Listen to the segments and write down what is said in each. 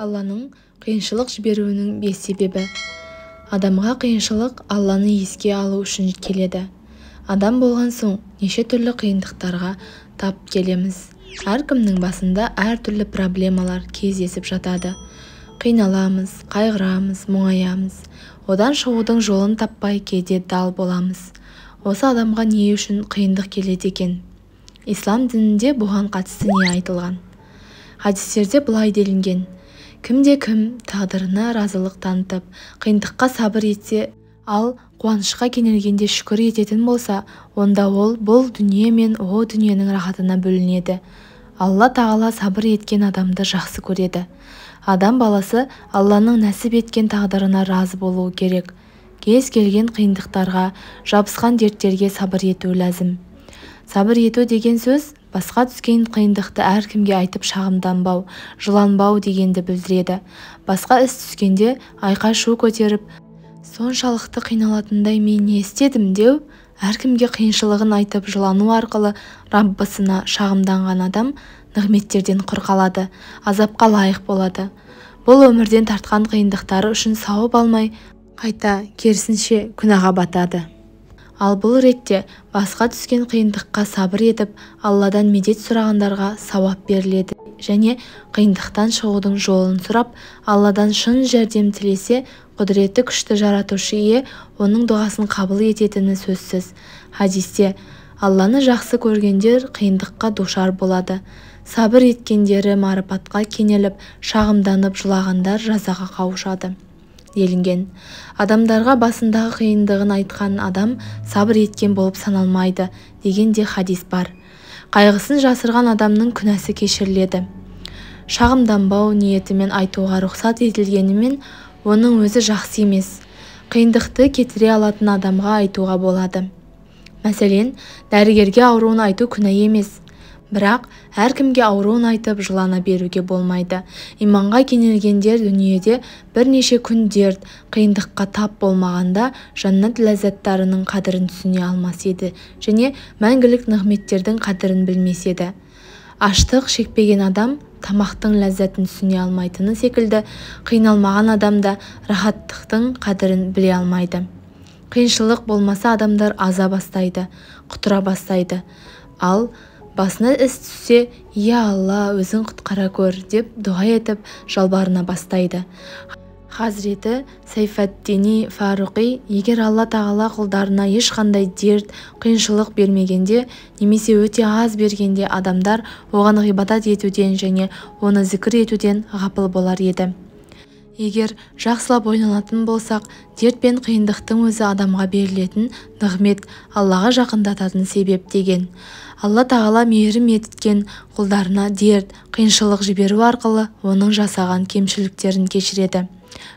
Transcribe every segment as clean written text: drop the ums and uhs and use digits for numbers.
Алланың қиыншылық жіберуінің 5 себебі. Адамға қиыншылық Алланы еске алу үшін келеді. Адам болған соң неше түрлі қиындықтарға тап келеміз. Әркімнің басында әртүрлі проблемалар кездесіп жатады. Қиналамыз, қайғырамыз, мұңаямыз. Одан шығудың жолын таппай кейде дал боламыз. Осы адамға не үшін қиындық келеді екен? Ислам дінінде бұған қатысты не айтылған? Хадистерде былай делінген: кімде-кім тағдырына разылық танытып, қиындыққа сабыр етсе, ал қуанышқа кенелгенде шүкір ететін болса, онда ол бұл дүние мен о дүниенің рахатына бөлінеді. Алла тағала сабыр еткен адамды жақсы көреді. Адам баласы Алланың нәсіп еткен тағдырына разы болуы керек. Кез келген қиындықтарға, жабысқан дерттерге сабыр ету ләзім. Сабыр ету деген сөз басқа түскен қиындықты әркімге айтып шағымданбау, жыланбау дегенді білдіреді. Басқа іс түскенде айқай-шу көтеріп, соншалықты қиналатындай мен не істедім деу, әркімге қиыншылығын айтып жылану арқылы Раббысына шағымданған адам нығметтерден құр қалады, азапқа лайық болады. Бұл өмірден тартқан қиындықтары үшін сауап алмай, қайта керісінше күнәға батады. Ал бұл ретте басқа түскен қиындыққа сабыр етіп, Алладан медет сұрағандарға сауап беріледі және қиындықтан шығудың жолын сұрап, Алладан шын жәрдем тілесе, құдіреті күшті жаратушы ие оның дұғасын қабыл ететіні сөзсіз. Хадисте: Алланы жақсы көргендер қиындыққа душар болады, сабыр еткендері марапатқа кенеліп, шағымданып жылағандар жазаға қауышады делінген. Адамдарға басындағы қиындығын айтқан адам сабыр еткен болып саналмайды деген де хадис бар. Қайғысын жасырған адамның күнәсі кешіріледі. Шағымданбау ниетімен айтуға рұқсат етілгенімен, оның өзі жақсы емес. Қиындықты кетіре алатын адамға айтуға болады. Мәселен, дәрігерге ауруын айту күнә емес. Бірақ әркімге ауруын айтып жылана беруге болмайды. Иманға кенелгендер дүниеде бірнеше күн дерт, қиындыққа тап болмағанда жаннат ләззаттарының қадірін түсіне алмас еді және мәңгілік нығметтердің қадірін білмес еді. Аштық шекпеген адам тамақтың ләззатын түсіне алмайтыны секілді, қиналмаған адам да рахаттықтың қадірін біле алмайды. Қиыншылық болмаса адамдар аза бастайды, құтыра бастайды. Ал басына іс түссе, «Я Алла, өзің құтқара көр» деп дұға етіп жалбарына бастайды. Хазіреті Сайфаддини Фаруқи: егер Алла тағала құлдарына ешқандай дерт, қиыншылық бермегенде, немесе өте аз бергенде, адамдар оған ғибадат етуден және оны зікір етуден ғапыл болар еді. Егер жақсылап ойланатын болсақ, дерт пен қиындықтың өзі адамға берілетін нығмет, Аллаға жақындататын себеп деген. Алла тағала мейірім еткен құлдарына дерт, қиыншылық жіберу арқылы оның жасаған кемшіліктерін кешіреді.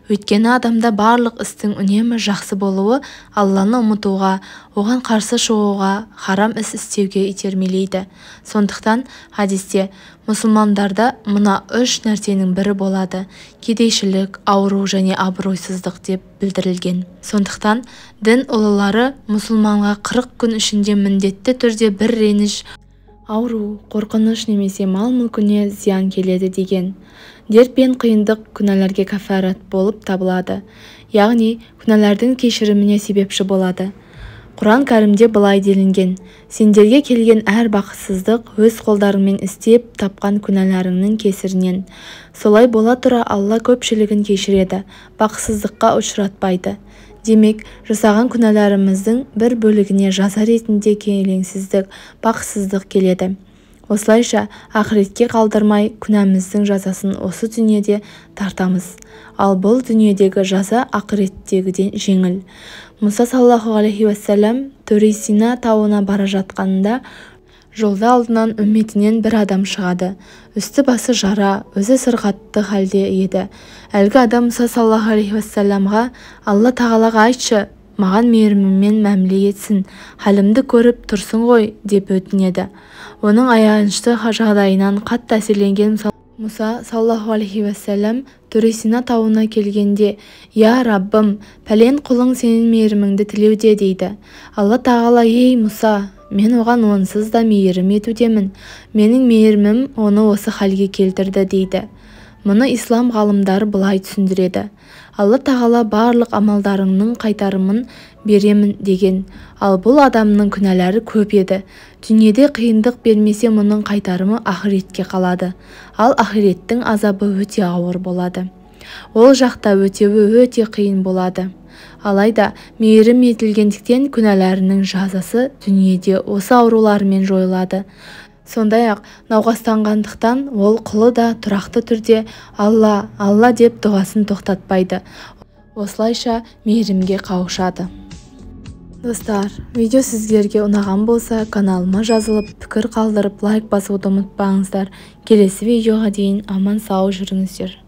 Өйткені адамда барлық істің үнемі жақсы болуы Алланы ұмытуға, оған қарсы шығуға, харам іс істеуге итермелейді. Сондықтан хадисте мұсылмандарда мына 3 нәрсенің бірі болады: кедейшілік, ауру және абыройсыздық деп білдірілген. Сондықтан дін ұлылары мұсылманға 40 күн ішінде міндетті түрде бір реніш, ауру, қорқыныш немесе мал-мүлкіне зиян келеді деген. Дерт пен қиындық күнәлерге кафарат болып табылады, яғни күнәлардың кешіріміне себепші болады. Құран кәрімде былай делінген: сендерге келген әр бақытсыздық өз қолдарыңмен істеп тапқан күнәларыңның кесірінен. Солай бола тұра Алла көпшілігін кешіреді, бақытсыздыққа ұшыратпайды. Демек, жасаған күнәларымыздың бір бөлігіне жаза ретінде келеңсіздік, бақытсыздық келеді. Осылайша ақыретке қалдырмай күнәміздің жазасын осы дүниеде тартамыз. Ал бұл дүниедегі жаза ақыреттегіден жеңіл. Мұса саллаллаху алейхи уассалам Тури Сина тауына бара жатқанында жолда алдынан үмметінен бір адам шығады. Үсті басы жара, өзі сырқатты халде еді. Әлгі адам Мұса саллаллаху алейхи уассаламға: Алла тағалаға айтшы, маған мейірімімен мәміле етсін, халімді көріп тұрсын ғой деп өтінеді. Оның аянышты жағдайынан қатты әсерленген Мұса саллаллаху алейхи уассалам Тури Сина тауына келгенде: «Я Раббым, пәлен құлың сенің мейіріміңді тілеуде» дейді. Алла тағала: «Ей Мұса, мен оған онсыз да мейірім етудемін. Менің мейірімім оны осы халге келтірді» дейді. Мұны ислам ғалымдары былай түсіндіреді: Алла тағала барлық амалдарыңның қайтарымын беремін деген. Ал бұл адамның күнәлары көп еді. Дүниеде қиындық бермесе, мұның қайтарымы ақиретке қалады. Ал ақиреттің азабы өте ауыр болады. Ол жақта өтеуі өте қиын болады. Алайда мейірім етілгендіктен күнәларының жазасы дүниеде осы аурулармен жойылады. Сондай-ақ науқастанғандықтан ол құлы да тұрақты түрде Алла, Алла деп дұғасын тоқтатпайды. Осылайша мейірімге қауышады. Достар, видео сіздерге ұнаған болса, каналыма жазылып, пікір қалдырып, лайк басуды ұмытпаңыздар. Келесі видеоға дейін аман сау жүріңіздер.